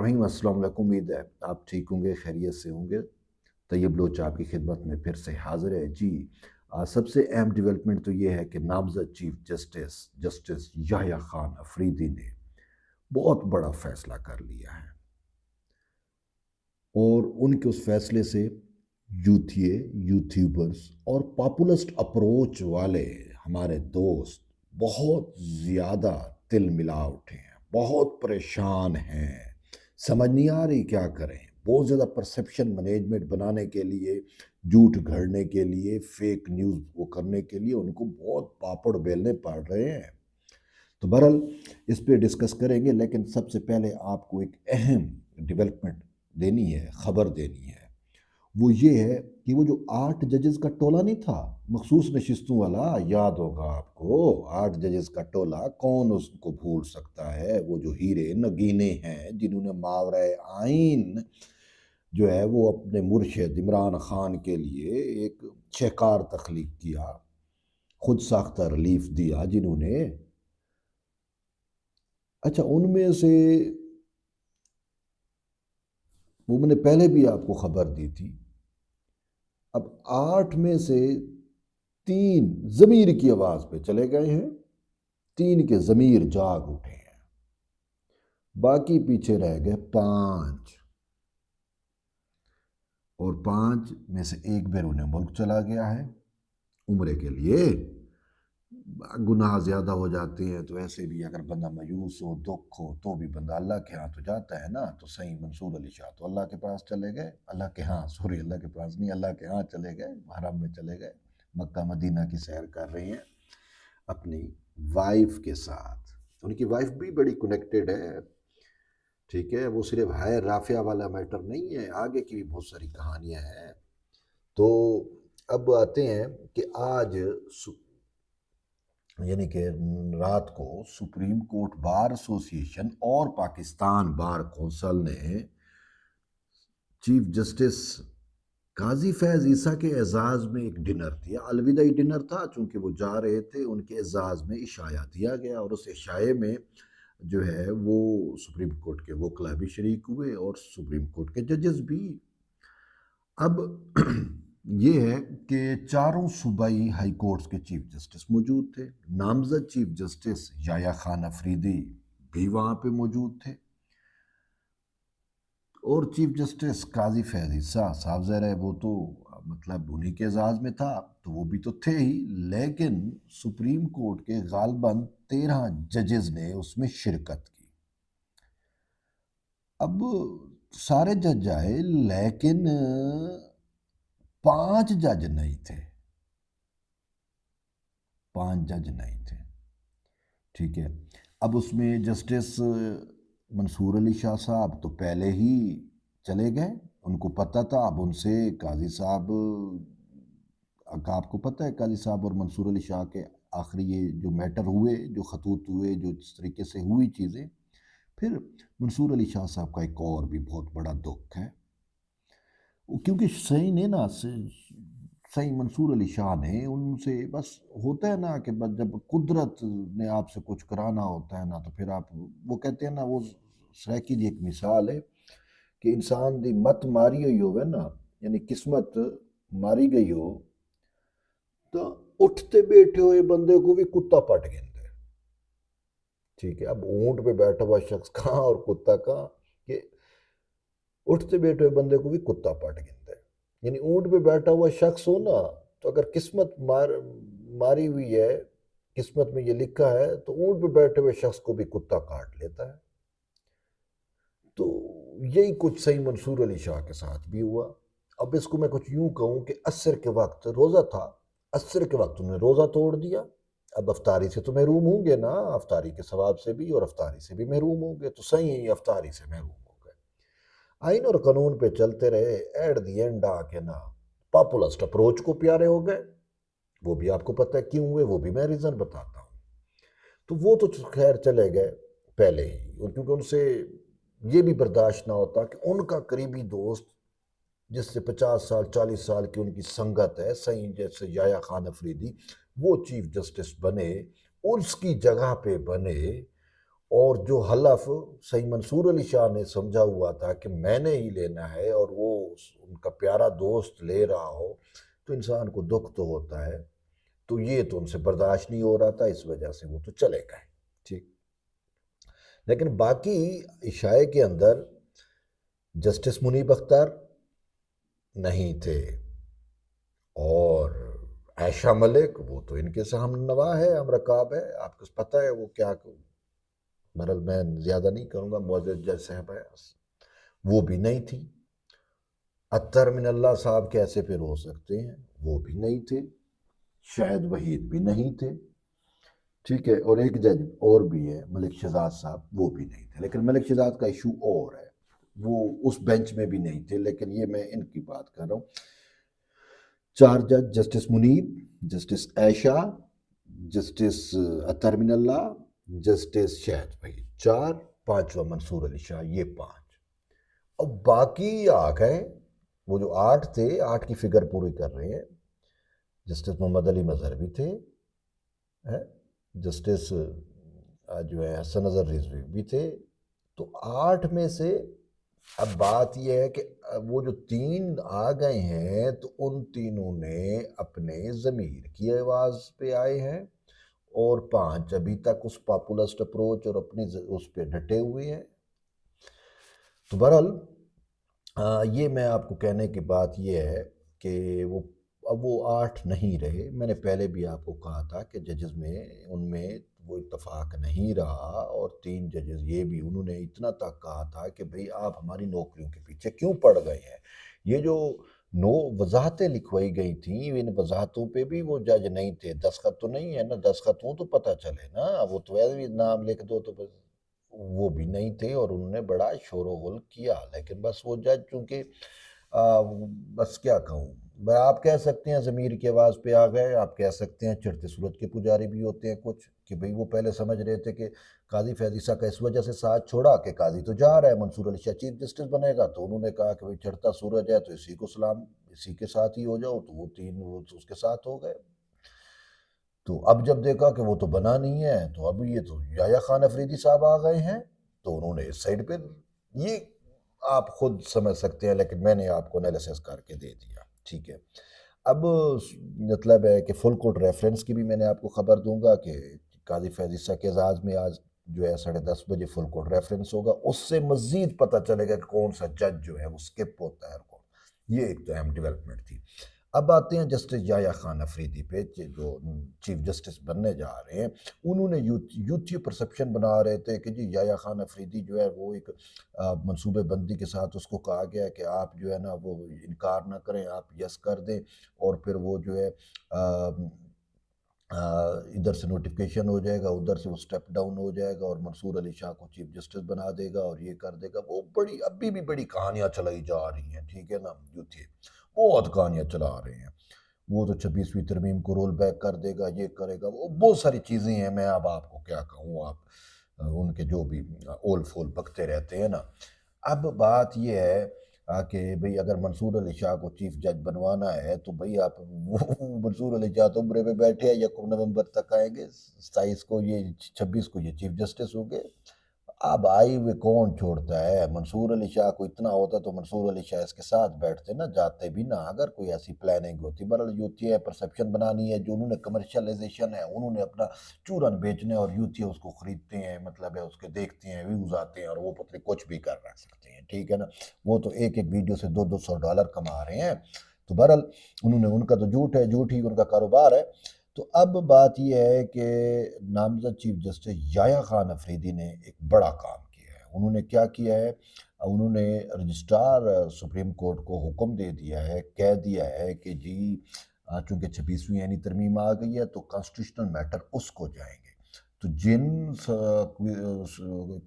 रहीम, अस्सलाम वालेकुम। उम्मीद है आप ठीक होंगे, खैरियत से होंगे। तैयब लोच आपकी खिदमत में फिर से हाजिर है जी। सबसे अहम डेवलपमेंट तो ये है कि नामजद chief justice justice Yahya Khan Afridi ने बहुत बड़ा फैसला कर लिया है और उनके उस फैसले से यूथिए यूट्यूबर्स और पॉपुलिस्ट अप्रोच वाले हमारे दोस्त बहुत ज़्यादा तिल मिला उठे हैं, बहुत परेशान हैं, समझ नहीं आ रही क्या करें। बहुत ज़्यादा परसेप्शन मैनेजमेंट बनाने के लिए, झूठ घड़ने के लिए, फेक न्यूज़ वो करने के लिए उनको बहुत पापड़ बेलने पड़ रहे हैं। तो बहरहाल इस पे डिस्कस करेंगे, लेकिन सबसे पहले आपको एक अहम डेवलपमेंट देनी है, खबर देनी है। वो ये है कि वो जो 8 जजेस का टोला नहीं था, मखसूस नशिस्तों वाला, याद होगा आपको। 8 जजेस का टोला, कौन उसको भूल सकता है। वो जो हीरे नगीने हैं जिन्होंने मावरा आइन जो है वो अपने मुर्शिद इमरान खान के लिए एक शहकार तख्लीक किया, खुद साख्ता रिलीफ दिया जिन्होंने। अच्छा, उनमें से वो मैंने पहले भी आपको खबर दी थी। अब 8 में से 3 ज़मीर की आवाज़ पे चले गए हैं, 3 के ज़मीर जाग उठे हैं, बाकी पीछे रह गए 5। और 5 में से एक बैरून मुल्क चला गया है उम्रे के लिए। गुनाह ज़्यादा हो जाते हैं तो ऐसे भी अगर बंदा मायूस हो, दुख हो, तो भी बंदा अल्लाह के यहाँ तो जाता है ना। तो सही मंसूर अली शाह तो अल्लाह के पास चले गए, अल्लाह के यहाँ, सॉरी, अल्लाह के पास नहीं, अल्लाह के यहाँ चले गए, हरम में चले गए, मक्का मदीना की सैर कर रही हैं अपनी वाइफ के साथ। उनकी वाइफ भी बड़ी कनेक्टेड है, ठीक है। वो सिर्फ है राफिया वाला मैटर नहीं है, आगे की भी बहुत सारी कहानियां हैं। तो अब आते हैं कि आज यानी कि रात को सुप्रीम कोर्ट बार एसोसिएशन और पाकिस्तान बार कौंसल ने चीफ जस्टिस काजी फैज़ ईसा के एजाज़ में एक डिनर दिया। अलविदाई डिनर था, चूंकि वो जा रहे थे, उनके एजाज़ में इशाया दिया गया और उस इशाए में जो है वो सुप्रीम कोर्ट के वकला भी शरीक हुए और सुप्रीम कोर्ट के जजेस भी। अब ये है कि चारों सूबाई हाई कोर्ट्स के चीफ जस्टिस मौजूद थे। नामजद चीफ जस्टिस याह्या खान अफरीदी भी वहाँ पे मौजूद थे और चीफ जस्टिस काजी फैज़ ईसा, साफ ज़ाहिर है वो तो मतलब उन्हीं के एजाज़ में था, तो वो भी तो थे ही। लेकिन सुप्रीम कोर्ट के गालबन 13 जजेस ने उसमें शिरकत की। अब सारे जज आए, लेकिन 5 जज नहीं थे, 5 जज नहीं थे, ठीक है। अब उसमें जस्टिस मंसूर अली शाह साहब तो पहले ही चले गए, उनको पता था। अब उनसे काजी साहब का आपको पता है, काजी साहब और मंसूर अली शाह के आखिरी ये जो मैटर हुए, जो खतूत हुए, जो इस तरीके से हुई चीज़ें, फिर मंसूर अली शाह साहब का एक और भी बहुत बड़ा दुख है, क्योंकि सही ने ना सही मंसूर अली शाह ने उनसे बस होता है ना कि बस जब कुदरत ने आपसे कुछ कराना होता है ना, तो फिर आप, वो कहते हैं ना, वो सराकी की एक मिसाल है कि इंसान दी मत मारी हुई होवे ना, यानी किस्मत मारी गई हो, तो उठते बैठे हुए बंदे को भी कुत्ता पट गया है, ठीक है। अब ऊंट पे बैठा हुआ शख्स कहाँ और कुत्ता कहाँ, कि उठते बैठे हुए बंदे को भी कुत्ता पट गिनता है। यानी ऊंट पे बैठा हुआ शख्स हो ना, तो अगर किस्मत मारी हुई है, किस्मत में ये लिखा है, तो ऊंट पे बैठे हुए शख्स को भी कुत्ता काट लेता है। तो यही कुछ सही मंसूर अली शाह के साथ भी हुआ। अब इसको मैं कुछ यूं कहूं कि असर के वक्त रोजा था, असर के वक्त तुमने रोजा तोड़ दिया, अब अफ्तारी से तो महरूम होंगे ना, अफ्तारी के सवाब से भी और अफ्तारी से भी महरूम होंगे, तो सही अफ्तारी से महरूम हो गए। आइन और कानून पे चलते रहे, एट दी एंड आके ना पॉपुलिस्ट अप्रोच को प्यारे हो गए। वो भी आपको पता है क्यों हुए, वो भी मैं रीजन बताता हूँ। तो वो तो खैर चले गए पहले ही, क्योंकि उनसे ये भी बर्दाश्त ना होता कि उनका करीबी दोस्त जिससे 50 साल 40 साल की उनकी संगत है, सही जैसे याह्या खान अफरीदी, वो चीफ जस्टिस बने, उसकी जगह पे बने और जो हलफ सही मंसूर अली शाह ने समझा हुआ था कि मैंने ही लेना है और वो उनका प्यारा दोस्त ले रहा हो, तो इंसान को दुख तो होता है। तो ये तो उनसे बर्दाश्त नहीं हो रहा था, इस वजह से वो तो चले गए। ठीक। लेकिन बाकी इशाए के अंदर जस्टिस मुनीब अख्तर नहीं थे, और आयशा मलिक वो तो इनके से हम नवा है, हम रकाब है, आपको पता है वो क्या। बहरहाल मैं ज़्यादा नहीं करूँगा, मुअज़्ज़ज़ जज साहब है, वो भी नहीं थी। अत्तर मिनल्ला साहब कैसे फिर हो सकते हैं, वो भी नहीं थे। शायद वहीद भी नहीं थे। ठीक है, और एक जज और भी है मलिक शहजाद साहब, वो भी नहीं थे। लेकिन मलिक शहजाद का इशू और है, वो उस बेंच में भी नहीं थे। लेकिन ये मैं इनकी बात कर रहा हूँ। चार जज, जस्टिस मुनीब, जस्टिस ऐशा, जस्टिस अतर मिनल्ला, जस्टिस शहद भाई, चार। पांचवा मंसूर अली शाह, ये पांच। अब बाकी आ गए वो जो आठ थे, आठ की फिगर पूरी कर रहे हैं। जस्टिस मोहम्मद अली मजहर भी थे, है, जस्टिस जो है हसन नजर रिजवी भी थे। तो आठ में से अब बात यह है कि वो जो तीन आ गए हैं, तो उन तीनों ने अपने ज़मीर की आवाज़ पे आए हैं, और पांच अभी तक उस पॉपुलिस्ट अप्रोच और अपनी उस पे डटे हुए हैं। तो बहरहाल ये मैं आपको कहने की बात ये है कि वो अब वो आठ नहीं रहे। मैंने पहले भी आपको कहा था कि जजेस में उनमें वो इत्तेफाक नहीं रहा, और तीन जजेस ये भी उन्होंने इतना तक कहा था कि भाई आप हमारी नौकरियों के पीछे क्यों पड़ गए हैं। ये जो नो वजाहतें लिखवाई गई थी, इन वजाहतों पे भी वो जज नहीं थे। दस्तखत तो नहीं है ना, दस्तखत हो तो पता चले ना, वो तो ऐसे भी नाम लिख दो तो बस। वो भी नहीं थे, और उन्होंने बड़ा शोर किया। लेकिन बस वो जज चूंकि बस क्या कहूँ मैं, आप कह सकते हैं ज़मीर की आवाज़ पे आ गए, आप कह सकते हैं चढ़ते सूरज के पुजारी भी होते हैं कुछ, कि भाई वो पहले समझ रहे थे कि काजी फैज़ ईसा का इस वजह से साथ छोड़ा कि काजी तो जा रहा है, मंसूर अली शाह चीफ जस्टिस बनेगा, तो उन्होंने कहा कि भाई चढ़ता सूरज है तो इसी को सलाम, इसी के साथ ही हो जाओ। तो वो तीन वो तो उसके साथ हो गए। तो अब जब देखा कि वो तो बना नहीं है, तो अब ये तो याया खान अफरीदी साहब आ गए हैं, तो उन्होंने इस साइड पे ये आप खुद समझ सकते हैं, लेकिन मैंने आपको एनालिसिस करके दे दिया। ठीक है। अब मतलब है कि फुल कोर्ट रेफरेंस की भी मैंने आपको खबर दूंगा कि काजी फैज़ ईसा के एजाज में आज जो है 10:30 फुल कोर्ट रेफरेंस होगा। उससे मजीद पता चलेगा कि कौन सा जज जो है वो स्किप होता है और कौन। ये एक तो अहम डेवलपमेंट थी। अब आते हैं जस्टिस याया खान अफरीदी पे, जो चीफ जस्टिस बनने जा रहे हैं। उन्होंने यूथी परसेप्शन बना रहे थे कि जी याया खान अफरीदी जो है वो एक मंसूबे बंदी के साथ उसको कहा गया कि आप जो है ना वो इनकार ना करें, आप यस कर दें, और फिर वो जो है इधर से नोटिफिकेशन हो जाएगा, उधर से वो स्टेप डाउन हो जाएगा, और मंसूर अली शाह को चीफ जस्टिस बना देगा और ये कर देगा। वो बड़ी अभी भी बड़ी कहानियां चलाई जा रही हैं। ठीक है ना, यूथी बहुत कहानियां चला रहे हैं। वो तो 26वीं तरमीम को रोल बैक कर देगा, ये करेगा, वो बहुत सारी चीज़ें हैं। मैं अब आपको क्या कहूँ, आप उनके जो भी ओल फोल बकते रहते हैं ना। अब बात ये है कि भाई अगर मंसूर अली शाह को चीफ जज बनवाना है, तो भाई आप वो मंसूर अली शाह तो उम्रे पे बैठे हैं, 1 नवंबर तक आएंगे, 27 को ये, 26 को ये चीफ जस्टिस होंगे। अब आई हुए कौन छोड़ता है। मंसूर अली शाह को इतना होता तो मंसूर अली शाह इसके साथ बैठते ना, जाते भी ना, अगर कोई ऐसी प्लानिंग होती। बहरहाल यूथी है, परसेप्शन बनानी है, जो उन्होंने कमर्शलाइजेशन है, उन्होंने अपना चूरन बेचने, और यूथी उसको खरीदते हैं, मतलब है उसके देखते हैं, व्यूज आते हैं, और वो पता कुछ भी कर रख सकते हैं। ठीक है ना, वो तो एक एक वीडियो से $200 कमा रहे हैं। तो बहरहाल उन्होंने, उनका तो झूठ है, झूठ ही उनका कारोबार है। तो अब बात यह है कि नामजद चीफ जस्टिस याया खान अफरीदी ने एक बड़ा काम किया है। उन्होंने क्या किया है, उन्होंने रजिस्ट्रार सुप्रीम कोर्ट को हुक्म दे दिया है, कह दिया है कि जी चूंकि 26वीं यानी तरमीम आ गई है, तो कॉन्स्टिट्यूशनल मैटर उसको जाएंगे। तो जिन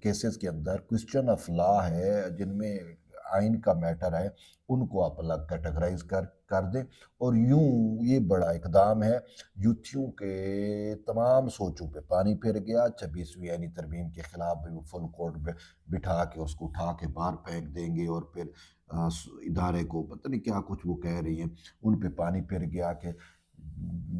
केसेस के अंदर क्वेश्चन ऑफ लॉ है, जिनमें आइन का मैटर है, उनको आप अलग कैटेगराइज कर दें। और यूं ये बड़ा इकदाम है, यूथियों के तमाम सोचों पे पानी फिर गया। 26वीं यानी तरमीम के खिलाफ भी वो फुल कोर्ट में बिठा के उसको उठा के बाहर फेंक देंगे, और फिर इदारे को पता नहीं क्या कुछ वो कह रही हैं, उन पे पानी फिर गया कि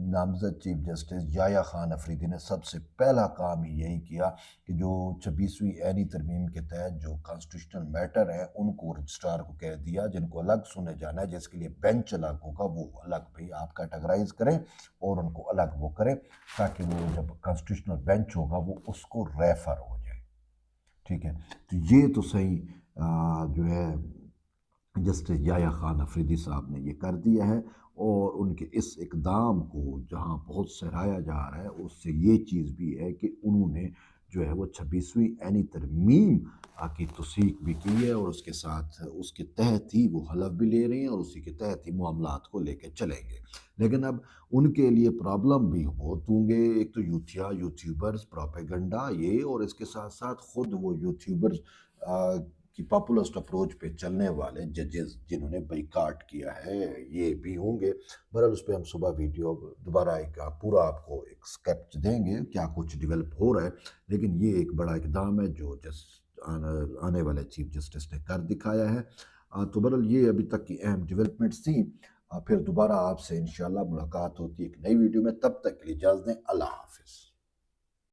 नामजद चीफ जस्टिस याया खान अफरीदी ने सबसे पहला काम ही यही किया कि जो 26वीं ऐनी तरमीम के तहत जो कॉन्स्टिट्यूशनल मैटर है उनको रजिस्ट्रार को कह दिया, जिनको अलग सुने जाना है, जिसके लिए बेंच अलग होगा, वो अलग भाई आप कैटेगराइज करें और उनको अलग वो करें, ताकि वो जब कॉन्स्टिट्यूशनल बेंच होगा वो उसको रेफर हो जाए। ठीक है, तो ये तो सही जो है जस्टिस याया खान अफरीदी साहब ने ये कर दिया है, और उनके इस इकदाम को जहाँ बहुत सराहा जा रहा है, उससे ये चीज़ भी है कि उन्होंने जो है वो 26वीं ऐनी तरमीम की तौसीक भी की है, और उसके साथ उसके तहत ही वो हलफ भी ले रहे हैं और उसी के तहत ही मामलात को लेकर चलेंगे। लेकिन अब उनके लिए प्रॉब्लम भी बहुत होंगे, एक तो यूट्यूबर्स प्रोपेगेंडा ये, और इसके साथ साथ खुद वो यूट्यूबर्स कि पॉपुलिस्ट अप्रोच पे चलने वाले जजेस जिन्होंने बाइकाट किया है, ये भी होंगे। बहरहाल उस पर हम सुबह वीडियो दोबारा एक पूरा आपको एक स्केच देंगे क्या कुछ डेवलप हो रहा है, लेकिन ये एक बड़ा इकदाम है जो आने वाले चीफ जस्टिस ने कर दिखाया है। तो बहरहाल ये अभी तक की अहम डेवलपमेंट्स थी। फिर दोबारा आपसे इंशाल्लाह मुलाकात होती है एक नई वीडियो में, तब तक के लिए इजाज़त दें, अल्लाह हाफिज़।